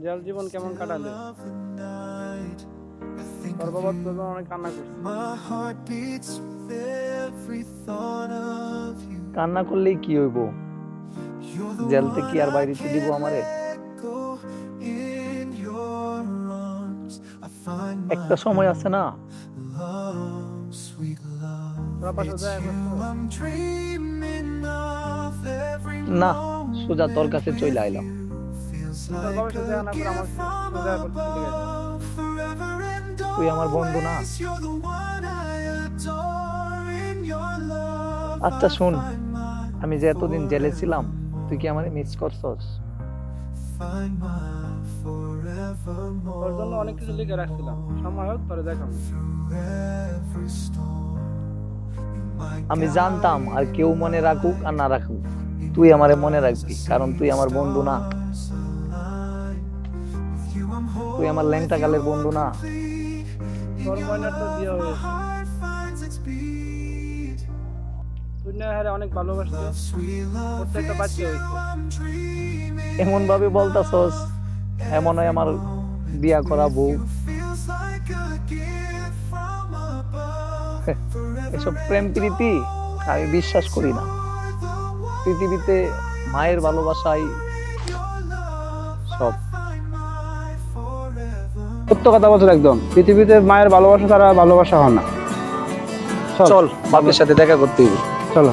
Jail জীবন কেমন কাটালে? তোর বাবা তো অনেক কান্না করছে। কান্না করলেই কি হইব? জেল থেকে কি আর বাইরেতে দিব আমারে? একটা সময় আছে না, তোরা পাশে যায় না সোজা তোর কাছে চলে আইলাম। তোর বাবার সাথে দেখা না করে আমার সাথে দেখা করতে চলে গেছে। তুই আমার বন্ধু না? আচ্ছা শোন, আমি যে এতদিন জেলে ছিলাম, তুই কি আমারে মিস করছস? তোর জন্য অনেক কিছু লিখে রাখছিলাম, সময় হোক তোরে দেখাবো। আমি জানতাম আর কেউ মনে রাখুক আর না রাখুক, তুই আমারে মনে রাখবি, কারণ তুই আমার বন্ধু না? তুই আমার ল্যাংটা কালের বন্ধু না? তোর ময়নার তো বিয়ে হয়েছে, তুই না হারে অনেক ভালোবাসতে, প্রত্যেকটা বাচ্চা হয়েছে। এমন ভাবে বলতাছস এমন হয় আমার বিয়া করা বউ। এসব প্রেম প্রীতি আমি বিশ্বাস করি না। পৃথিবীতে মায়ের ভালোবাসাই সব। সত্য কথা বলছো একদম, পৃথিবীতে মায়ের ভালোবাসা ছাড়া ভালোবাসা হয় না। চল বাপের সাথে দেখা করতে হবে। চলো।